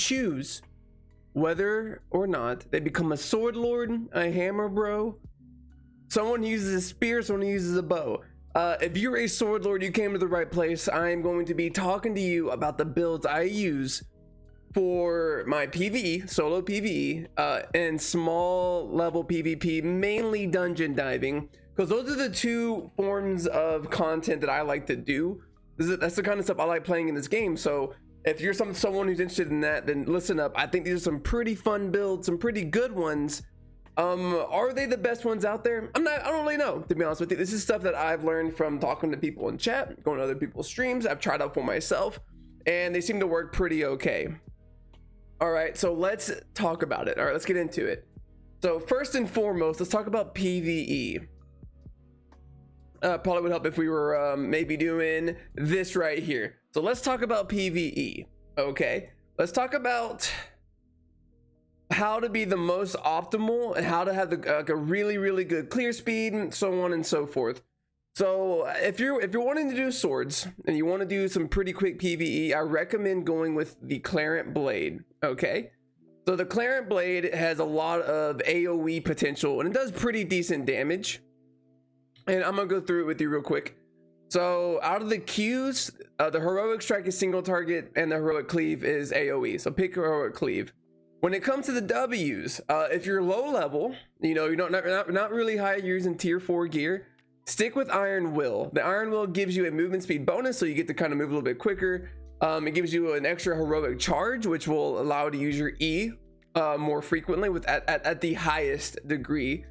choose whether or not they become a sword lord, a hammer bro, someone who uses a spear, someone who uses a bow. If you're a sword lord, you came to the right place. I am going to be talking to you about the builds I use for my PvE, solo PvE, and small level PvP, mainly dungeon diving, because those are the two forms of content that I like to do. That's the kind of stuff I like playing in this game. So if you're someone who's interested in that, then listen up. I think these are some pretty fun builds, some pretty good ones. Are they the best ones out there? I don't really know, to be honest with you. This is stuff that I've learned from talking to people in chat, going to other people's streams. I've tried out for myself, and they seem to work pretty okay. All right, so let's talk about it. All right, let's get into it. So first and foremost, let's talk about PvE. Probably would help if we were maybe doing this right here. So let's talk about PvE. Okay, let's talk about how to be the most optimal and how to have a really good clear speed, and so on and so forth. So if you're wanting to do swords and you want to do some pretty quick PvE, I recommend going with the Clarent Blade. Okay, so the Clarent Blade has a lot of AoE potential and it does pretty decent damage, and I'm gonna go through it with you real quick. So out of the Qs, the Heroic Strike is single target and the Heroic Cleave is AoE, so pick Heroic Cleave. When it comes to the W's, if you're low level, you know, you're not really high, you're using tier 4 gear, stick with Iron Will. The Iron Will gives you a movement speed bonus, so you get to kind of move a little bit quicker. It gives you an extra heroic charge, which will allow you to use your E more frequently at the highest degree.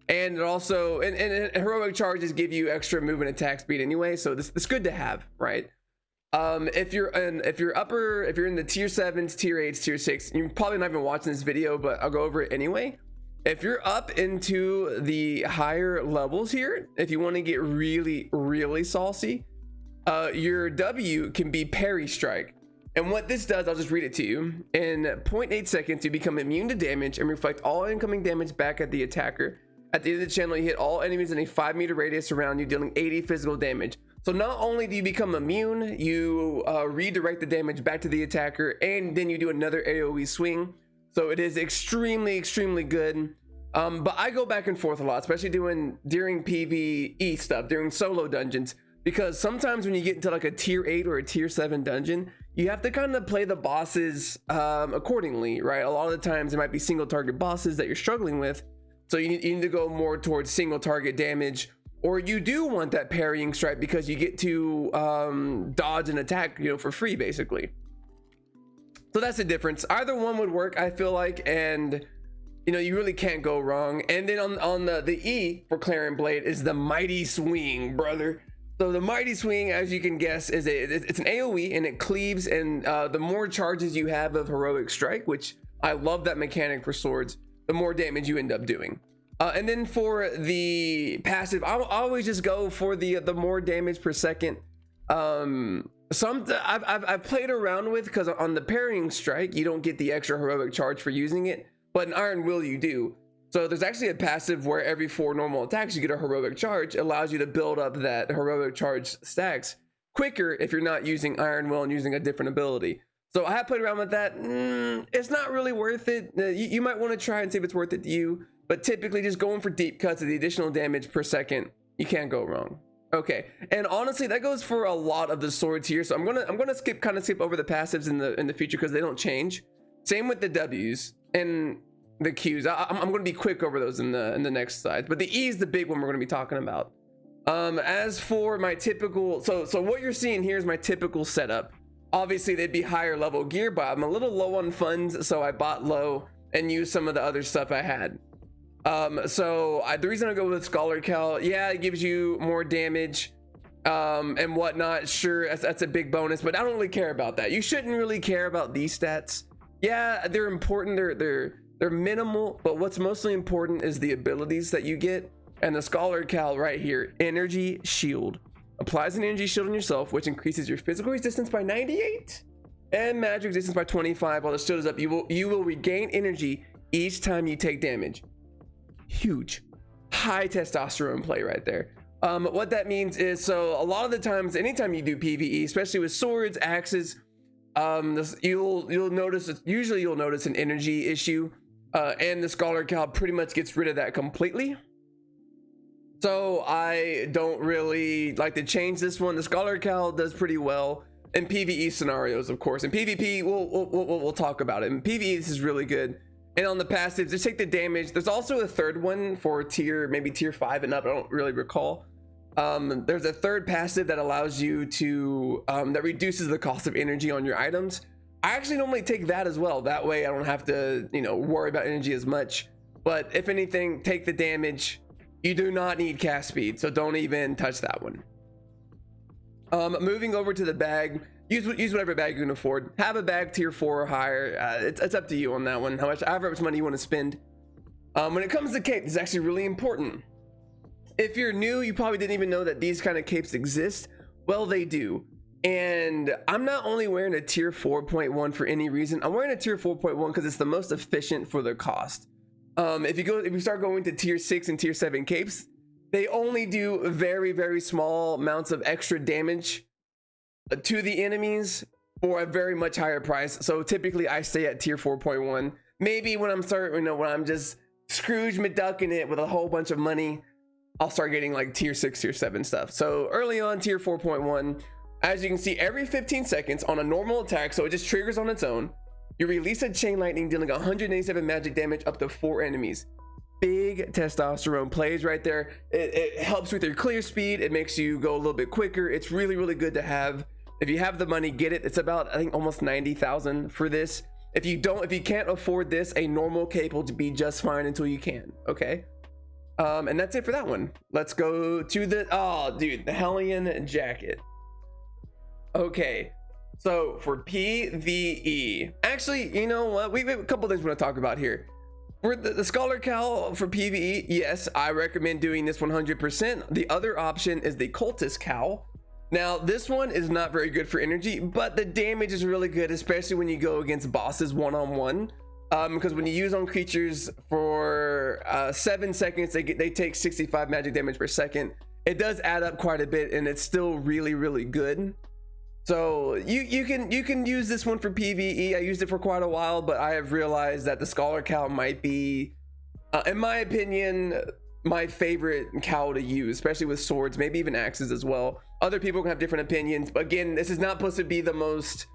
And it also, and heroic charges give you extra movement attack speed anyway, so it's good to have, right? If you're in the tier 7s, tier 8s, tier 6, you're probably not even watching this video, but I'll go over it anyway. If you're up into the higher levels here, if you want to get really saucy, your W can be Parry Strike. And what this does, I'll just read it to you. In 0.8 seconds, you become immune to damage and reflect all incoming damage back at the attacker. At the end of the channel, you hit all enemies in a 5-meter radius around you, dealing 80 physical damage. So not only do you become immune, you redirect the damage back to the attacker, and then you do another AoE swing. So it is extremely good. But I go back and forth a lot, especially during PvE stuff, during solo dungeons, because sometimes when you get into like a tier 8 or a tier 7 dungeon, you have to kind of play the bosses accordingly, right? A lot of the times it might be single target bosses that you're struggling with, so you need to go more towards single target damage. Or you do want that parrying strike because you get to dodge and attack, you know, for free basically. So that's the difference. Either one would work, I feel like, and you know, you really can't go wrong. And then on the E for Clarent Blade is the Mighty Swing, brother. So the Mighty Swing, as you can guess, is it's an AoE, and it cleaves, and the more charges you have of Heroic Strike, which I love that mechanic for swords, the more damage you end up doing. And then for the passive, I'll always just go for the more damage per second. I've played around with, because on the Parrying Strike you don't get the extra heroic charge for using it, but in Iron Will you do. So there's actually a passive where every 4 normal attacks you get a heroic charge. It allows you to build up that heroic charge stacks quicker if you're not using Iron Will and using a different ability. So I have played around with that. It's not really worth it. You might want to try and see if it's worth it to you. But typically just going for deep cuts of the additional damage per second, you can't go wrong. Okay, and honestly, that goes for a lot of the swords here. So I'm gonna skip over the passives in the future because they don't change. Same with the W's and the Q's. I'm gonna be quick over those in the next slide. But the E is the big one we're gonna be talking about. As for my typical, so what you're seeing here is my typical setup. Obviously, they'd be higher level gear, but I'm a little low on funds, so I bought low and used some of the other stuff I had. The reason I go with Scholar Cal, yeah, it gives you more damage and whatnot. Sure, that's a big bonus, but I don't really care about that. You shouldn't really care about these stats. Yeah, they're important, they're minimal, but what's mostly important is the abilities that you get. And the Scholar Cal right here, Energy Shield, applies an energy shield on yourself, which increases your physical resistance by 98 and magic resistance by 25. While the shield is up, you will regain energy each time you take damage. Huge, high testosterone play right there. What that means is, so a lot of the times, anytime you do PvE, especially with swords, axes, You'll notice, usually you'll notice an energy issue, and the Scholar Cow pretty much gets rid of that completely. So I don't really like to change this one. The Scholar Cow does pretty well in PvE scenarios, of course. In PvP, we'll talk about it. In PvE, this is really good. And on the passives, just take the damage. There's also a third one for maybe tier 5 and up. I don't really recall. There's a third passive that allows you to that reduces the cost of energy on your items. I actually normally take that as well. That way I don't have to, worry about energy as much. But if anything, take the damage. You do not need cast speed, so don't even touch that one. Moving over to the bag, use whatever bag you can afford. Have a bag tier 4 or higher. It's up to you on that one. However much money you want to spend. When it comes to cape, this is actually really important. If you're new, you probably didn't even know that these kind of capes exist. Well, they do. And I'm not only wearing a tier 4.1 for any reason. I'm wearing a tier 4.1 because it's the most efficient for the cost. If you start going to tier 6 and tier 7 capes, they only do very, very small amounts of extra damage to the enemies for a very much higher price. So typically I stay at tier 4.1. Maybe when when I'm just Scrooge McDucking it with a whole bunch of money, I'll start getting like tier 6, tier 7 stuff. So early on, tier 4.1, as you can see, every 15 seconds on a normal attack, so it just triggers on its own, you release a chain lightning dealing 187 magic damage up to 4 enemies. Big testosterone plays right there. It helps with your clear speed. It makes you go a little bit quicker. It's really, really good to have. If you have the money, get it. It's about, I think, almost 90,000 for this. If you can't afford this, a normal cape will be just fine until you can. Okay. And that's it for that one. Let's go to the Hellion jacket. Okay. So for PvE, actually, you know what? We have a couple things we're going to talk about here. For the Scholar Cowl for PvE, yes, I recommend doing this 100%. The other option is the Cultist Cowl. Now, this one is not very good for energy, but the damage is really good, especially when you go against bosses one-on-one. Because when you use on creatures for 7 seconds, they take 65 magic damage per second. It does add up quite a bit, and it's still really, really good. So you can use this one for PvE. I used it for quite a while, but I have realized that the Scholar Cowl might be, in my opinion, my favorite cowl to use, especially with swords, maybe even axes as well. Other people can have different opinions, but again, this is not supposed to be the most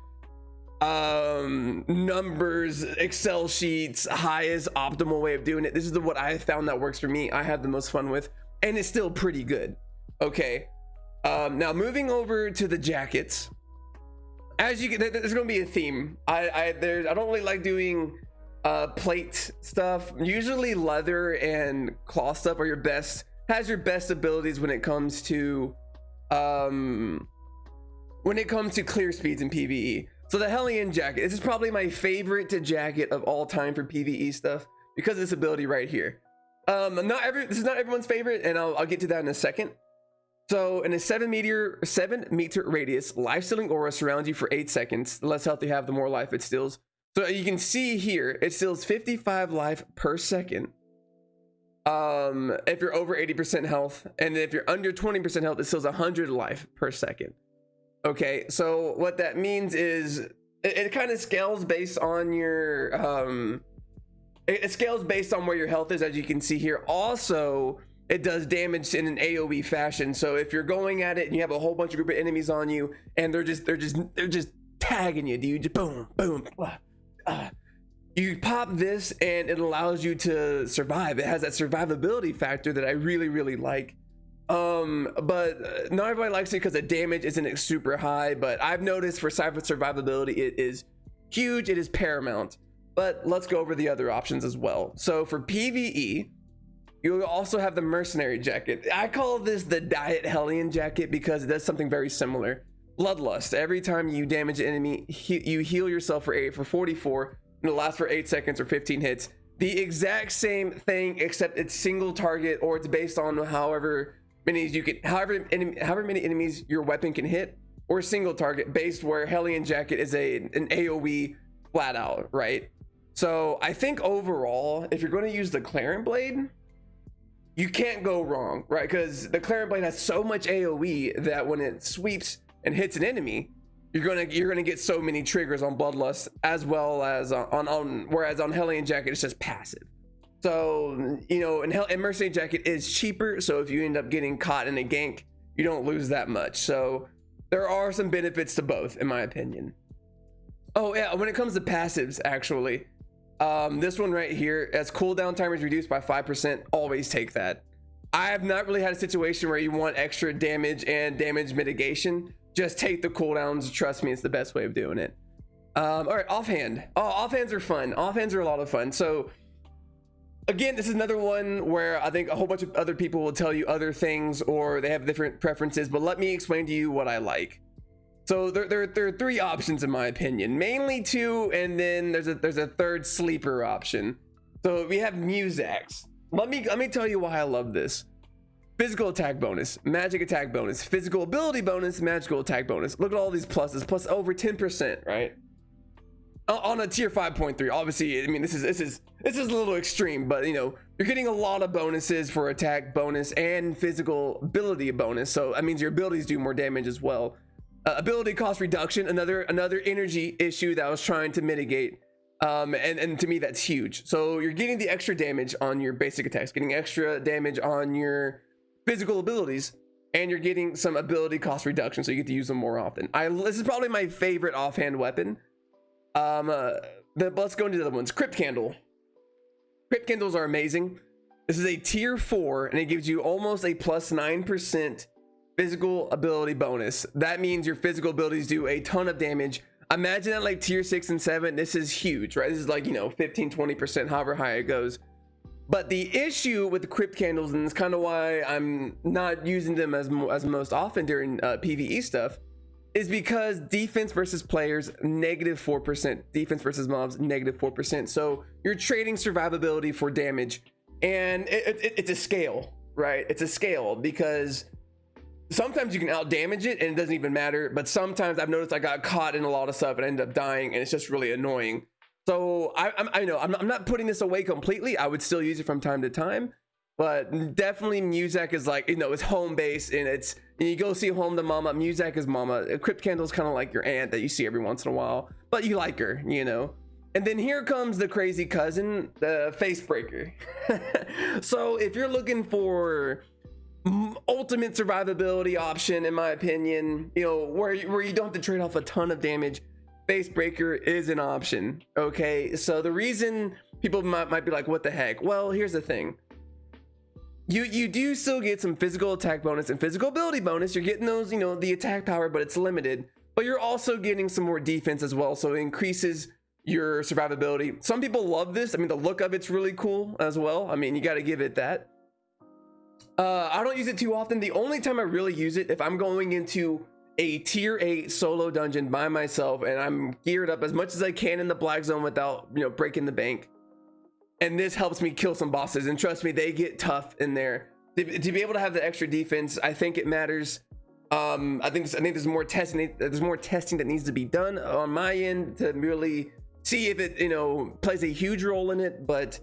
numbers, Excel sheets, highest optimal way of doing it. This is what I found that works for me. I have the most fun with, and it's still pretty good. Okay. Now moving over to the jackets, as you can, there's going to be a theme. I don't really like doing plate stuff. Usually leather and cloth stuff are your best abilities when it comes to clear speeds in PvE. So the Hellion jacket, this is probably my favorite jacket of all time for PvE stuff because of this ability right here. This is not everyone's favorite, and I'll get to that in a second. So in a 7 meter radius, life-stealing aura surrounds you for 8 seconds. The less health you have, the more life it steals. So you can see here, it steals 55 life per second. If you're over 80% health, and if you're under 20% health, it steals 100 life per second. Okay, so what that means is it kind of scales based on your it scales based on where your health is, as you can see here. Also, it does damage in an AoE fashion. So if you're going at it and you have a whole bunch of group of enemies on you, and they're just tagging you, dude, just boom, boom, you pop this and it allows you to survive. It has that survivability factor that I really, really like. But not everybody likes it because the damage isn't super high, but I've noticed for survivability, it is huge. It is paramount. But let's go over the other options as well. So for PvE, you also have the Mercenary jacket. I call this the Diet Hellion jacket because it does something very similar. Bloodlust. Every time you damage an enemy, you heal yourself for 44, and it lasts for 8 seconds or 15 hits. The exact same thing, except it's single target, or it's based on however many enemies your weapon can hit, or single target based, where Hellion jacket is an AoE flat out, right? So I think overall, if you're going to use the Clarin Blade, you can't go wrong, right? Because the Clarin Blade has so much AoE that when it sweeps and hits an enemy, you're gonna get so many triggers on Bloodlust as well as on whereas on Hellion Jacket it's just passive. So you know, and Mercenary Jacket is cheaper, so if you end up getting caught in a gank, you don't lose that much. So there are some benefits to both, in my opinion. Oh yeah, when it comes to passives, actually, this one right here, as cooldown time is reduced by 5%, always take that. I have not really had a situation where you want extra damage and damage mitigation. Just take the cooldowns. Trust me, it's the best way of doing it. All right, Offhand. Oh, offhands are fun. Offhands are a lot of fun. So again, this is another one where I think a whole bunch of other people will tell you other things or they have different preferences, but let me explain to you what I like. So there are three options in my opinion, mainly two, and then there's a third sleeper option. So we have Musax. Let me tell you why I love this. Physical attack bonus, magic attack bonus, physical ability bonus, magical attack bonus. Look at all these pluses, plus over 10%, right? On a tier 5.3. Obviously, I mean, this is a little extreme, but you know, you're getting a lot of bonuses for attack bonus and physical ability bonus. So that means your abilities do more damage as well. Ability cost reduction, another energy issue that I was trying to mitigate. And to me, that's huge. So you're getting the extra damage on your basic attacks, getting extra damage on your physical abilities, and you're getting some ability cost reduction, so you get to use them more often. This is probably my favorite offhand weapon. Let's go into the other ones. Crypt Candle. Crypt Candles are amazing. This is a tier 4, and it gives you almost a plus 9% physical ability bonus. That means your physical abilities do a ton of damage. Imagine that like tier 6 and 7. This is huge, right? This is like, you know, 15-20%, however high it goes. But the issue with the Crypt Candles, and it's kind of why I'm not using them as most often during PvE stuff, is because defense versus players, -4%. Defense versus mobs, -4%. So you're trading survivability for damage. And it's a scale, right? It's a scale because sometimes you can out damage it and it doesn't even matter. But sometimes I've noticed I got caught in a lot of stuff and I ended up dying, and it's just really annoying. So I know I'm not putting this away completely. I would still use it from time to time, but definitely Musax is like, you know, it's home base, and you go see home to mama. Musax is mama. Crypt Candle is kind of like your aunt that you see every once in a while, but you like her, you know. And then here comes the crazy cousin, the Face Breaker. So if you're looking for ultimate survivability option, in my opinion, you know, where you don't have to trade off a ton of damage, Face Breaker is an option. Okay, so the reason people might be like, what the heck? Well, here's the thing. You do still get some physical attack bonus and physical ability bonus. You're getting those, you know, the attack power, but it's limited. But you're also getting some more defense as well, so it increases your survivability. Some people love this. I mean, the look of it's really cool as well. I mean, you got to give it that. I don't use it too often. The only time I really use it, if I'm going into a tier 8 solo dungeon by myself and I'm geared up as much as I can in the black zone without, you know, breaking the bank, and this helps me kill some bosses, and trust me, they get tough in there. To be able to have the extra defense, I think it matters. I think there's more testing that needs to be done on my end to really see if it, you know, plays a huge role in it. But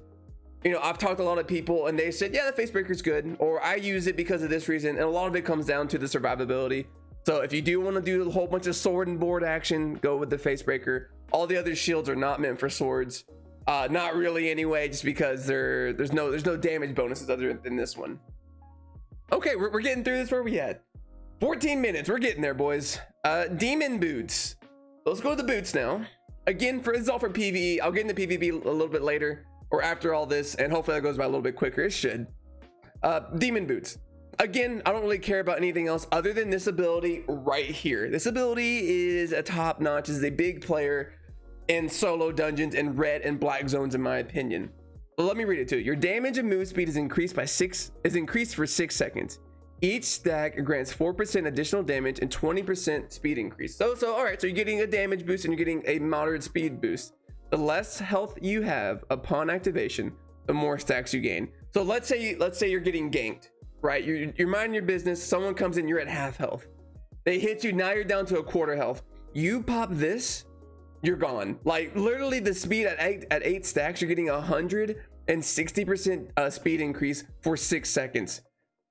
you know, I've talked to a lot of people and they said, yeah, the Face Breaker is good, or I use it because of this reason, and a lot of it comes down to the survivability. So if you do want to do a whole bunch of sword and board action, go with the Face Breaker. All the other shields are not meant for swords. Not really anyway, just because there's no damage bonuses other than this one. Okay, we're getting through this. Where we at? 14 minutes. We're getting there, boys. Demon boots. Let's go to the boots now. Again, this is all for PvE. I'll get into PvP a little bit later or after all this, and hopefully that goes by a little bit quicker. It should. Demon boots. Again, I don't really care about anything else other than this ability right here. This ability is a top notch. Is a big player in solo dungeons and red and black zones, in my opinion. But let me read it to you. Your damage and move speed is increased for 6 seconds. Each stack grants 4% additional damage and 20% speed increase. So all right, so you're getting a damage boost and you're getting a moderate speed boost. The less health you have upon activation, the more stacks you gain. So let's say you're getting ganked, right? You're minding your business, someone comes in, you're at half health. They hit you, now you're down to a quarter health. You pop this, you're gone. Like literally the speed at 8 stacks, you're getting 160% speed increase for 6 seconds.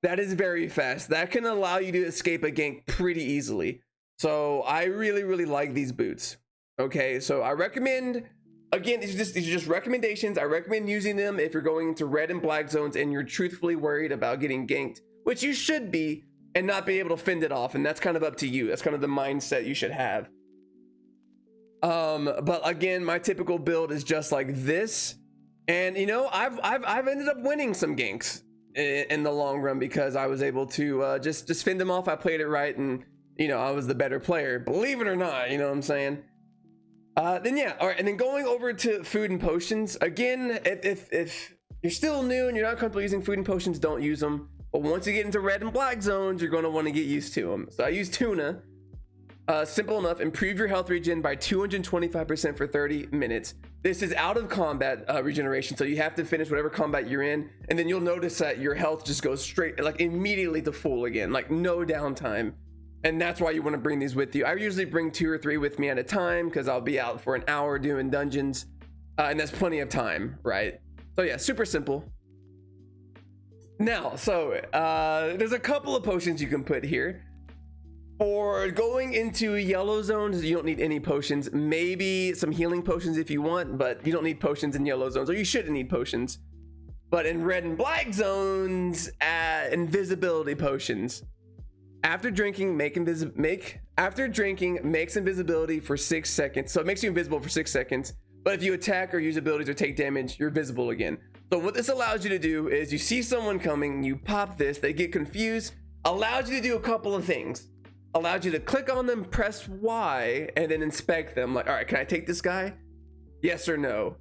That is very fast. That can allow you to escape a gank pretty easily. So I really like these boots. Okay, so I recommend, again, these are just recommendations. I recommend using them if you're going into red and black zones and you're truthfully worried about getting ganked, which you should be, and not be able to fend it off. And that's kind of up to you. That's kind of the mindset you should have. But again, my typical build is just like this. And you know, I've ended up winning some ganks in the long run because I was able to just fend them off. I played it right, and you know, I was the better player, believe it or not. You know what I'm saying? Then yeah, all right. And then going over to food and potions again. If you're still new and you're not comfortable using food and potions, don't use them. But once you get into red and black zones, you're going to want to get used to them. So I use tuna. Simple enough. Improve your health regen by 225% for 30 minutes. This is out of combat regeneration, so you have to finish whatever combat you're in, and then you'll notice that your health just goes straight, like immediately to full again, like no downtime. And that's why you want to bring these with you. I usually bring 2 or 3 with me at a time because I'll be out for an hour doing dungeons, and that's plenty of time, right? So yeah, super simple. Now, so there's a couple of potions you can put here. For going into yellow zones, you don't need any potions. Maybe some healing potions if you want, but you don't need potions in yellow zones, or you shouldn't need potions. But in red and black zones, invisibility potions. After drinking, makes invisibility for 6 seconds. So it makes you invisible for 6 seconds. But if you attack or use abilities or take damage, you're visible again. So what this allows you to do is you see someone coming, you pop this, they get confused, allows you to do a couple of things. Allowed you to click on them, press Y, and then inspect them. Like, all right, can I take this guy? Yes or no?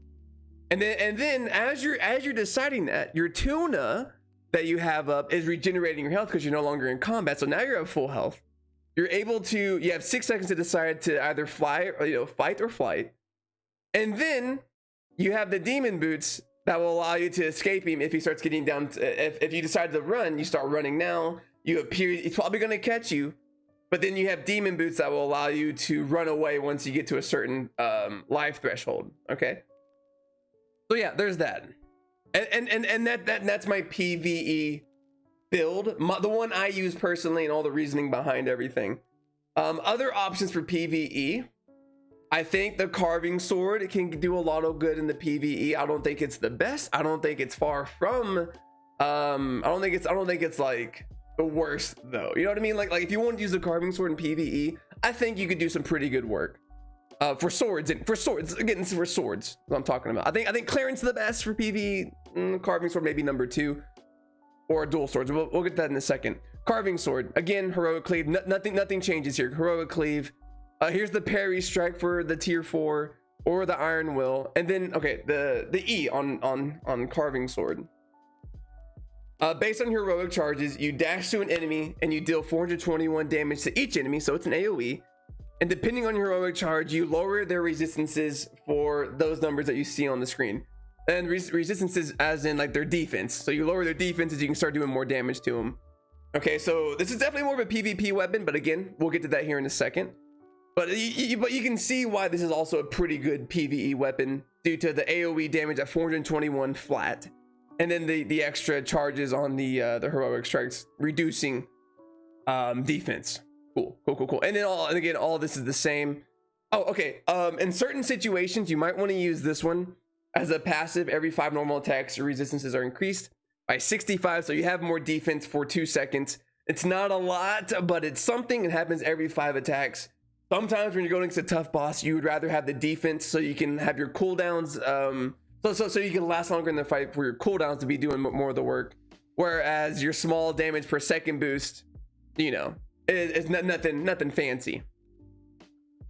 And then as you're deciding that, your tuna that you have up is regenerating your health because you're no longer in combat. So now you're at full health. You're able to. You have 6 seconds to decide to either fly or fight or flight. And then you have the demon boots that will allow you to escape him if he starts getting down. If you decide to run, you start running now. You appear. He's probably going to catch you. But then you have demon boots that will allow you to run away once you get to a certain life threshold. Okay. So yeah, there's that. And that's my PvE build, the one I use personally, and all the reasoning behind everything. Other options for PvE, I think the carving sword can do a lot of good in the PvE. I don't think it's the best. I don't think it's far from. I don't think it's like the worst though. You know what I mean? Like if you want to use the carving sword in PvE, I think you could do some pretty good work. For swords again, this is for swords what I'm talking about. I think clearance is the best for PvE. Carving sword maybe number 2, or dual swords. We'll get that in a second. Carving sword again, heroic cleave. Nothing changes here. Heroic cleave. Here's the parry strike for the tier 4 or the iron will, and then okay, the E on carving sword. Based on heroic charges, you dash to an enemy and you deal 421 damage to each enemy, so it's an AoE. And depending on your heroic charge, you lower their resistances for those numbers that you see on the screen. And resistances as in like their defense. So you lower their defenses, you can start doing more damage to them. Okay, so this is definitely more of a PvP weapon, but again, we'll get to that here in a second. But you can see why this is also a pretty good PvE weapon due to the AoE damage at 421 flat. And then the extra charges on the heroic strikes, reducing defense. Cool. And then all this is the same. Oh, okay. In certain situations, you might want to use this one as a passive. Every 5 normal attacks, your resistances are increased by 65, so you have more defense for 2 seconds. It's not a lot, but it's something. It happens every 5 attacks. Sometimes when you're going against a tough boss, you would rather have the defense so you can have your cooldowns. So you can last longer in the fight for your cooldowns to be doing more of the work. Whereas your small damage per second boost, you know, is nothing fancy.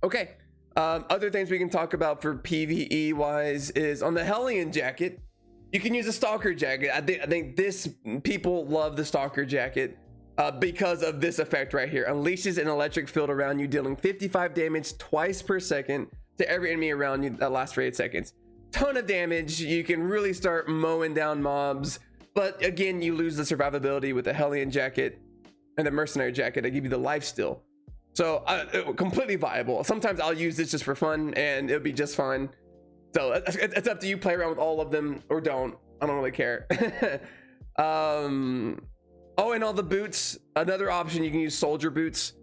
Okay. Other things we can talk about for PvE wise is on the Hellion jacket, you can use a stalker jacket. I think people love the stalker jacket because of this effect right here. Unleashes an electric field around you, dealing 55 damage twice per second to every enemy around you that lasts for 8 seconds. Ton of damage. You can really start mowing down mobs, but again, you lose the survivability with the Hellion jacket and the mercenary jacket. They give you the life still. So completely viable. Sometimes I'll use this just for fun and it'll be just fine. So it's up to you. Play around with all of them or don't. I don't really care. Oh, and all the boots. Another option, you can use soldier boots.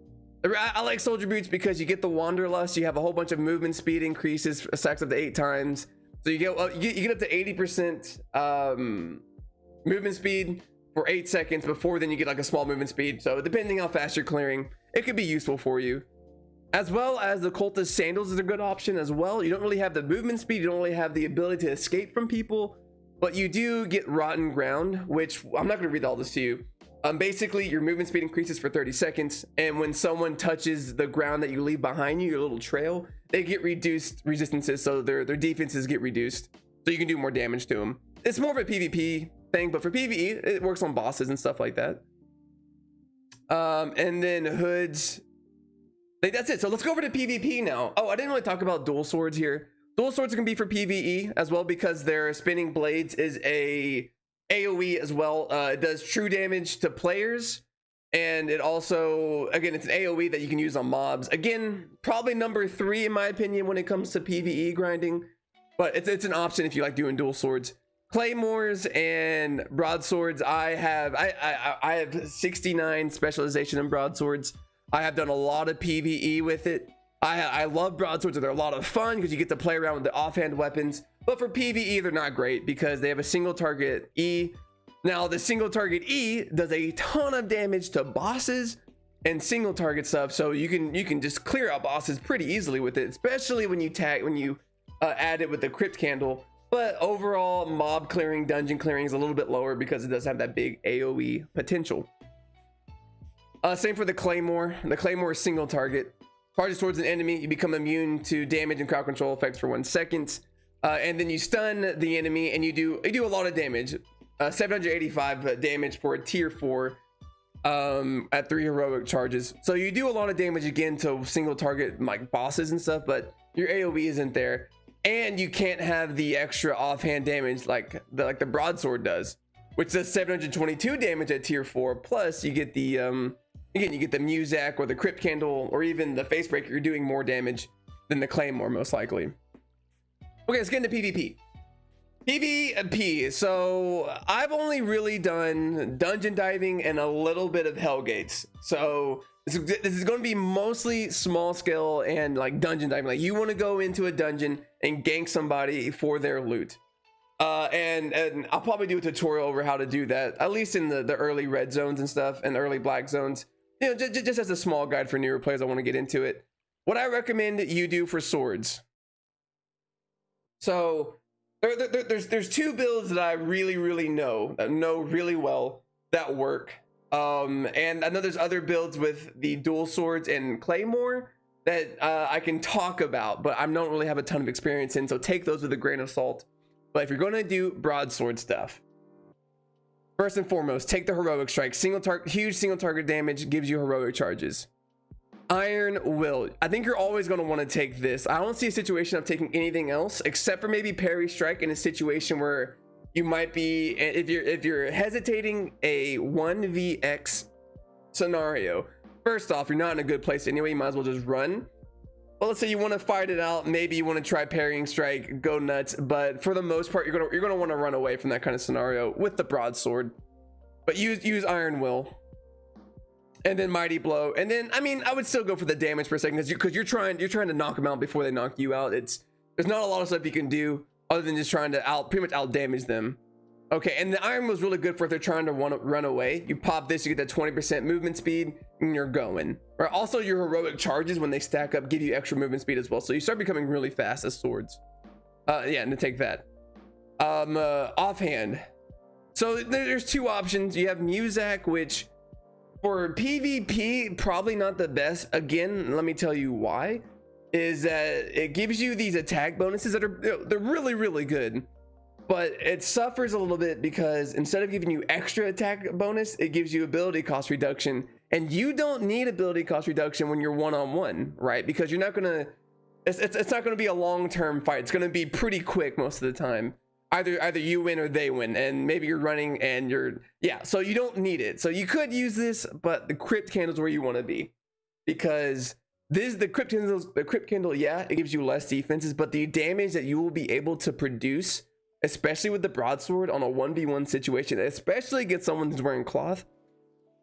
I like soldier boots because you get the wanderlust. You have a whole bunch of movement speed increases, stacks up to 8 times. So you get up to 80% movement speed for 8 seconds. Before then you get like a small movement speed. So depending how fast you're clearing, it could be useful for you. As well as the cultist sandals is a good option as well. You don't really have the movement speed. You don't really have the ability to escape from people, but you do get rotten ground, which I'm not going to read all this to you. Basically your movement speed increases for 30 seconds, and when someone touches the ground that you leave behind you, your little trail, they get reduced resistances, so their defenses get reduced, so you can do more damage to them. It's more of a PvP thing, but for PvE it works on bosses and stuff like that. And then hoods, I think that's it. So let's go over to PvP now. Oh, I didn't really talk about dual swords here. Dual swords can be for PvE as well, because their spinning blades is a AoE as well. It does true damage to players, and it also, again, it's an AoE that you can use on mobs. Again, probably number 3 in my opinion when it comes to PvE grinding, but it's an option if you like doing dual swords. Claymores and broadswords, I have 69 specialization in broadswords. I have done a lot of PvE with it. I love broadswords. They're a lot of fun because you get to play around with the offhand weapons. But for PvE, they're not great because they have a single target E. Now, the single target E does a ton of damage to bosses and single target stuff. So you can just clear out bosses pretty easily with it, especially when you add it with the crypt candle. But overall, mob clearing, dungeon clearing is a little bit lower because it does have that big AoE potential. Same for the claymore. The claymore is single target. Charges towards an enemy, you become immune to damage and crowd control effects for 1 second. And then you stun the enemy and you do a lot of damage. 785 damage for a tier 4 at 3 heroic charges. So you do a lot of damage again to single target like bosses and stuff, but your AoE isn't there. And you can't have the extra offhand damage like the broadsword does, which does 722 damage at tier 4. Plus you get the again, you get the Muzak or the crypt candle or even the face breaker. You're doing more damage than the claymore most likely. Okay, let's get into PvP. PvP, so I've only really done dungeon diving and a little bit of Hellgates. So this is going to be mostly small scale and like dungeon diving. Like you want to go into a dungeon and gank somebody for their loot. And I'll probably do a tutorial over how to do that, at least in the early red zones and stuff and early black zones. You know, just as a small guide for newer players, I want to get into it. What I recommend you do for swords. So there's 2 builds that I really know really well that work. And I know there's other builds with the dual swords and claymore that I can talk about, but I don't really have a ton of experience in. So take those with a grain of salt. But if you're going to do broadsword stuff, first and foremost, take the heroic strike. Huge single target damage gives you heroic charges. Iron Will. I think you're always going to want to take this. I don't see a situation of taking anything else except for maybe parry strike in a situation where you might be, if you're hesitating, a 1vx scenario. First off, you're not in a good place anyway. You might as well just run. Well, let's say you want to fight it out. Maybe you want to try parrying strike, go nuts. But for the most part, you're gonna want to run away from that kind of scenario with the broadsword. But use Iron Will, and then Mighty Blow, and then I mean I would still go for the damage for a second because you're trying to knock them out before they knock you out. There's not a lot of stuff you can do other than just trying to pretty much out damage them. Okay, and the Iron was really good for if they're trying to run away. You pop this, you get that 20% movement speed, and you're going. Or also your heroic charges when they stack up give you extra movement speed as well. So you start becoming really fast as swords. Yeah, and to take that. Offhand. So there's 2 options. You have Muzak, which for PvP probably not the best. Again, let me tell you why. Is that it gives you these attack bonuses that are they're really good. But it suffers a little bit because instead of giving you extra attack bonus, it gives you ability cost reduction. And you don't need ability cost reduction when you're one-on-one, right? Because you're not gonna, it's not gonna be a long-term fight. It's gonna be pretty quick most of the time. Either you win or they win, and maybe you're running and so you don't need it. So you could use this, but the crypt candle's where you want to be, because the crypt candle, yeah, it gives you less defenses, but the damage that you will be able to produce, especially with the broadsword on a 1v1 situation, especially against someone who's wearing cloth,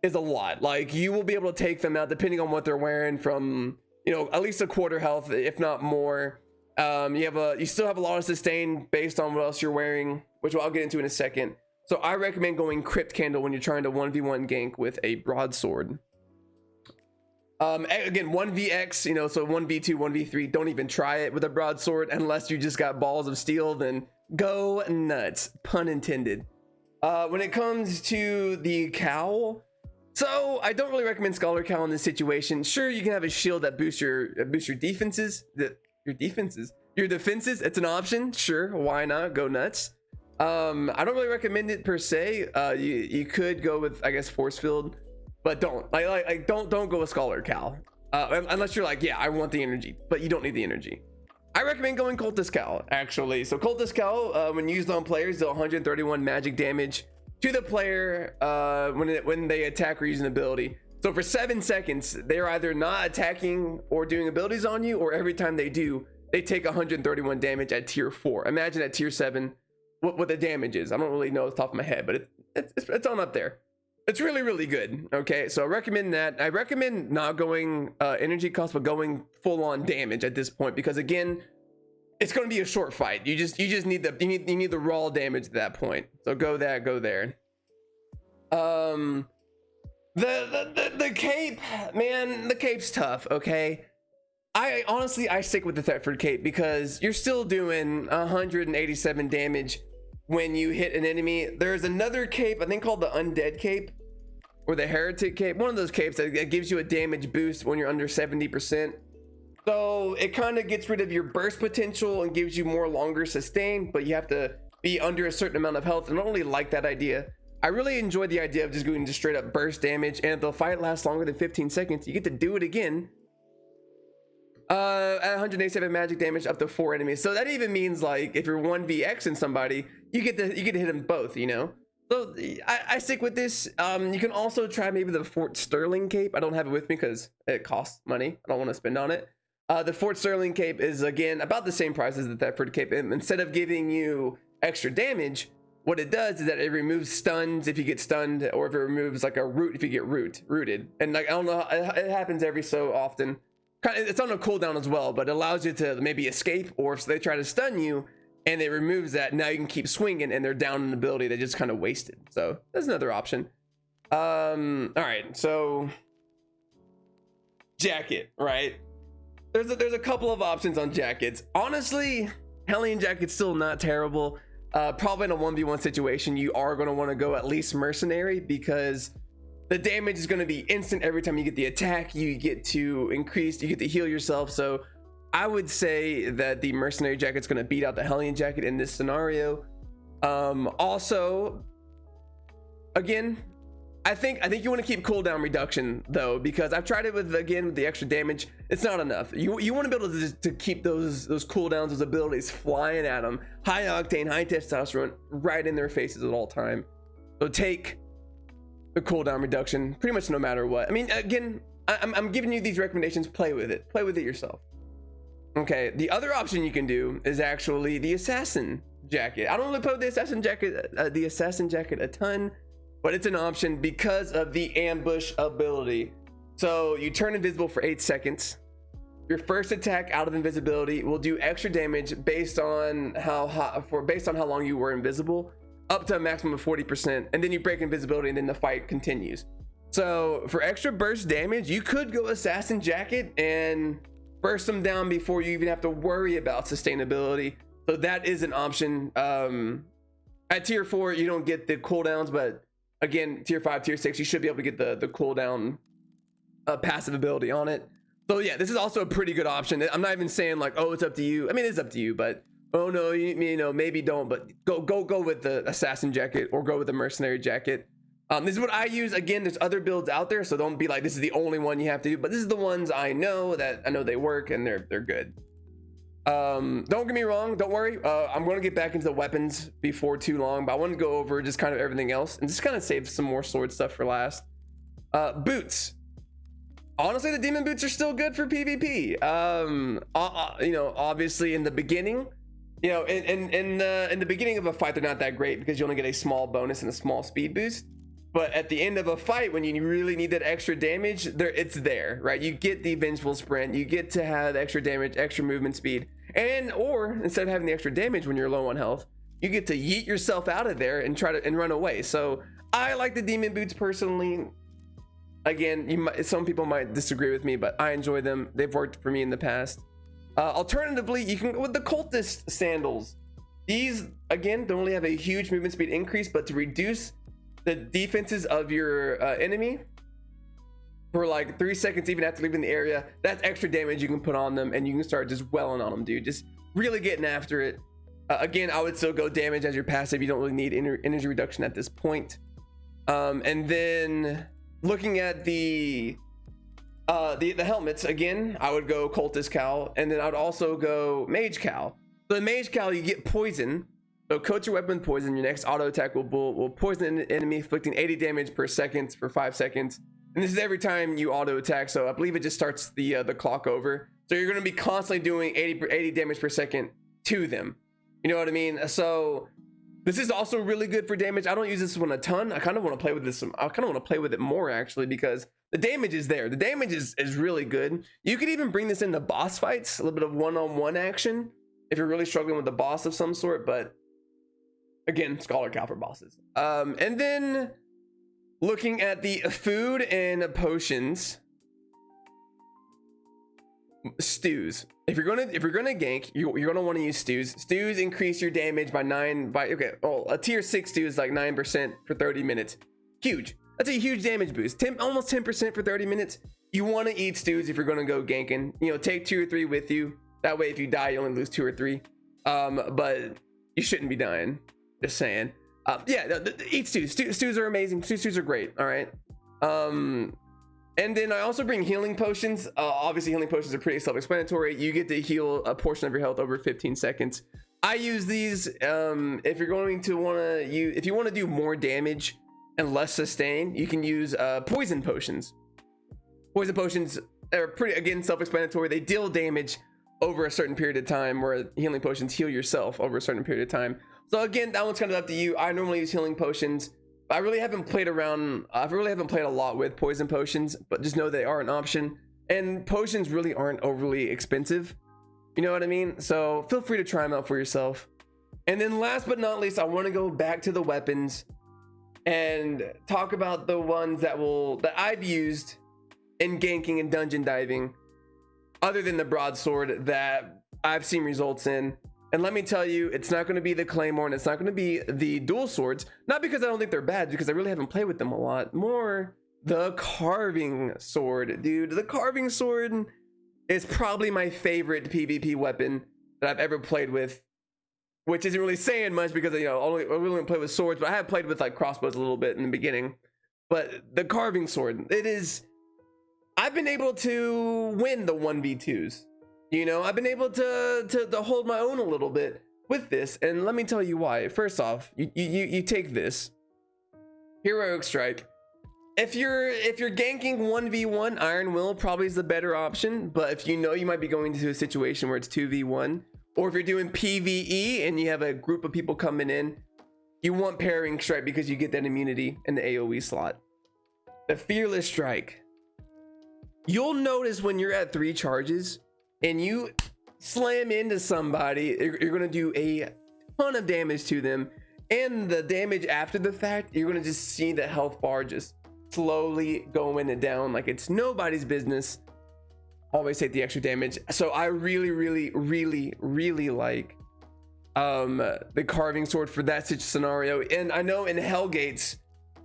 is a lot. Like, you will be able to take them out depending on what they're wearing from, you know, at least a quarter health, if not more. You still have a lot of sustain based on what else you're wearing, which I'll get into in a second. So I recommend going Crypt Candle when you're trying to 1v1 gank with a broadsword. Again, 1vx, you know, so 1v2, 1v3, don't even try it with a broadsword unless you just got balls of steel. Then go nuts, pun intended. When it comes to the cowl, so I don't really recommend Scholar Cowl in this situation. Sure, you can have a shield that boosts your defenses. Your defenses. It's an option. Sure, why not? Go nuts. I don't really recommend it per se. You could go with, I guess, Force Field, but don't don't go with Scholar Cowl unless you're like, yeah, I want the energy, but you don't need the energy. I recommend going Cultist Cowl, actually. So Cultist Cowl, when used on players, deal 131 magic damage to the player when they attack or use an ability. So for 7 seconds, they're either not attacking or doing abilities on you, or every time they do, they take 131 damage at tier 4. Imagine at tier 7 what the damage is. I don't really know off the top of my head, but it's on up there. It's really, really good. Okay, so I recommend that. I recommend not going energy cost, but going full on damage at this point, because again, it's going to be a short fight. You just need the raw damage at that point. So go there. The cape, man, the cape's tough. Okay, I honestly stick with the Thetford cape because you're still doing 187 damage when you hit an enemy. There's another cape, I think, called the Undead cape or the Heretic cape, one of those capes that gives you a damage boost when you're under 70%. So it kind of gets rid of your burst potential and gives you more longer sustain, but you have to be under a certain amount of health. And I don't really like that idea. I really enjoy the idea of just going to straight up burst damage, and if the fight lasts longer than 15 seconds, you get to do it again at 187 magic damage up to 4 enemies. So that even means, like, if you're 1vx in somebody, you get to hit them both, you know. So I stick with this. You can also try maybe the Fort Sterling cape. I don't have it with me because it costs money. I don't want to spend on it. The Fort Sterling cape is, again, about the same price as the Thetford cape, and instead of giving you extra damage, what it does is that it removes stuns if you get stunned, or if it removes like a root if you get rooted. And like, I don't know, it happens every so often. It's on a cooldown as well, but it allows you to maybe escape, or if they try to stun you and it removes that, now you can keep swinging and they're down an ability they just kind of wasted. So that's another option. All right, so jacket, right? There's a couple of options on jackets. Honestly, Hellion jacket's still not terrible. Probably in a 1v1 situation, you are going to want to go at least mercenary, because the damage is going to be instant every time you get the attack. You get to heal yourself. So I would say that the mercenary jacket's going to beat out the Hellion jacket in this scenario. Also, again, I think you want to keep cooldown reduction though, because I've tried it with the extra damage. It's not enough. You want to be able to keep those cooldowns, those abilities flying at them, high octane, high testosterone, right in their faces at all time. So take the cooldown reduction pretty much no matter what. I mean, again, I'm giving you these recommendations. Play with it yourself. Okay, the other option you can do is actually the assassin jacket. I don't really play with the assassin jacket a ton, but it's an option because of the ambush ability. So you turn invisible for 8 seconds. Your first attack out of invisibility will do extra damage based on how long you were invisible, up to a maximum of 40%, and then you break invisibility and then the fight continues. So for extra burst damage, you could go assassin jacket and burst them down before you even have to worry about sustainability. So that is an option. At tier 4, you don't get the cooldowns, but again, tier 5, tier 6, you should be able to get the cooldown passive ability on it. So yeah, this is also a pretty good option. I'm not even saying like, oh, it's up to you. I mean, it's up to you, but oh no, you know, maybe don't, but go with the assassin jacket or go with the mercenary jacket. This is what I use. Again, there's other builds out there, so don't be like, this is the only one you have to do, but this is the ones I know they work and they're good. Don't get me wrong, don't worry. I'm going to get back into the weapons before too long, but I want to go over just kind of everything else and just kind of save some more sword stuff for last. Boots. Honestly, the demon boots are still good for PvP. You know, obviously in the beginning, you know, in the beginning of a fight, they're not that great because you only get a small bonus and a small speed boost. But at the end of a fight, when you really need that extra damage, it's there, right? You get the vengeful sprint, you get to have extra damage, extra movement speed, or instead of having the extra damage when you're low on health, you get to yeet yourself out of there and run away. So I like the demon boots personally. Again, some people might disagree with me, but I enjoy them. They've worked for me in the past. Alternatively, you can go with the cultist sandals. These, again, don't only have a huge movement speed increase, but to reduce the defenses of your enemy for like 3 seconds, even after leaving the area, that's extra damage you can put on them, and you can start just welling on them, dude. Just really getting after it. Again, I would still go damage as your passive. You don't really need energy reduction at this point. And then looking at the helmets, again, I would go cultist cowl, and then I'd also go mage cowl. So the mage cowl, you get poison. So coat your weapon with poison. Your next auto attack will poison an enemy, inflicting 80 damage per second for 5 seconds. And this is every time you auto attack. So I believe it just starts the clock over. So you're going to be constantly doing 80 damage per second to them. You know what I mean? So this is also really good for damage. I don't use this one a ton. I kind of want to play with this. I kind of want to play with it more actually, because the damage is there. The damage is really good. You could even bring this into boss fights, a little bit of one-on-one action if you're really struggling with a boss of some sort. But again, Scholar Cowl for bosses. And then looking at the food and potions, stews. If you're gonna gank, you're gonna want to use stews. Stews increase your damage by a tier 6 stew is like 9% for 30 minutes. Huge. That's a huge damage boost. Almost 10% for 30 minutes. You want to eat stews if you're gonna go ganking. You know, take 2 or 3 with you. That way, if you die, you only lose 2 or 3. But you shouldn't be dying. Just saying. Yeah, eat stews. Stews are amazing. Stews are great. All right. And then I also bring healing potions. Obviously, healing potions are pretty self-explanatory. You get to heal a portion of your health over 15 seconds. I use these if you're going to want to use, if you want to do more damage and less sustain, you can use poison potions. Poison potions are pretty, again, self-explanatory. They deal damage over a certain period of time, where healing potions heal yourself over a certain period of time. So again, that one's kind of up to you. I normally use healing potions. I really haven't played around. I really haven't played a lot with poison potions, but just know they are an option. And potions really aren't overly expensive. You know what I mean? So feel free to try them out for yourself. And then last but not least, I want to go back to the weapons and talk about the ones that I've used in ganking and dungeon diving, other than the broadsword, that I've seen results in. And let me tell you, it's not going to be the claymore, and it's not going to be the dual swords. Not because I don't think they're bad, because I really haven't played with them a lot. More the carving sword, dude. The carving sword is probably my favorite PvP weapon that I've ever played with, which isn't really saying much because, you know, I really play with swords, but I have played with like crossbows a little bit in the beginning. But the carving sword, I've been able to win the 1v2s. You know, I've been able to hold my own a little bit with this, and let me tell you why. First off, you take this heroic strike. If you're ganking 1v1, Iron Will probably is the better option. But if you know you might be going into a situation where it's 2v1, or if you're doing PvE and you have a group of people coming in, you want Parrying Strike because you get that immunity in the AoE slot. The Fearless Strike. You'll notice when you're at 3 charges and you slam into somebody, you're going to do a ton of damage to them. And the damage after the fact, you're going to just see the health bar just slowly going down like it's nobody's business. Always take the extra damage. So I really like the carving sword for that scenario. And I know in Hellgates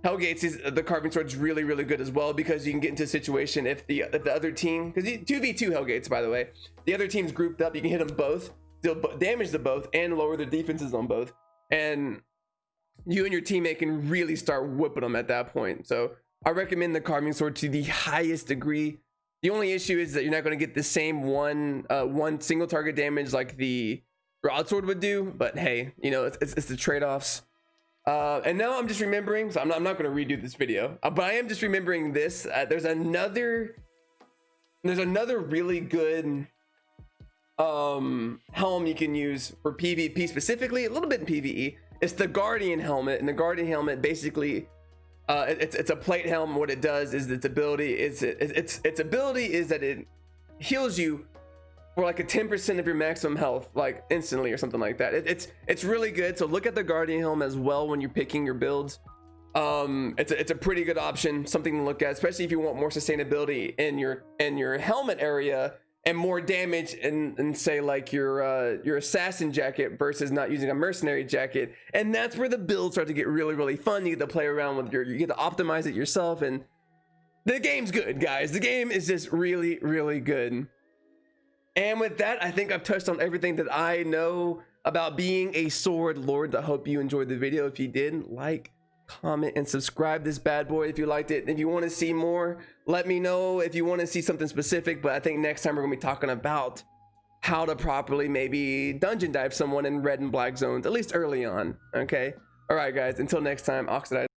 is the carving sword is really good as well, because you can get into a situation if the other team, because 2v2 Hellgates, by the way, the other team's grouped up, you can hit them both, deal damage to both, and lower their defenses on both, and you and your teammate can really start whipping them at that point. So I recommend the carving sword to the highest degree. The only issue is that you're not going to get the same one single target damage like the broadsword would do, but hey, you know, it's the trade-offs. And now I'm just remembering, so I'm not going to redo this video, but I am just remembering this. There's another really good helm you can use for PvP specifically, a little bit in PvE. It's the Guardian helmet, and the Guardian helmet basically It's a plate helm. What it does is its ability is that it heals you for like a 10% of your maximum health, like instantly or something like that. It's really good. So look at the Guardian helm as well when you're picking your builds. It's a pretty good option, something to look at, especially if you want more sustainability in your helmet area and more damage in say like your assassin jacket versus not using a mercenary jacket. And that's where the builds start to get really fun. You get to play around with you get to optimize it yourself, and the game's good, guys. The game is just really good. And with that, I think I've touched on everything that I know about being a sword lord. I hope you enjoyed the video. If you did, like, comment, and subscribe this bad boy if you liked it. If you want to see more, let me know if you want to see something specific. But I think next time we're gonna be talking about how to properly maybe dungeon dive someone in red and black zones, at least early on. Okay, all right guys, until next time, Oxydads.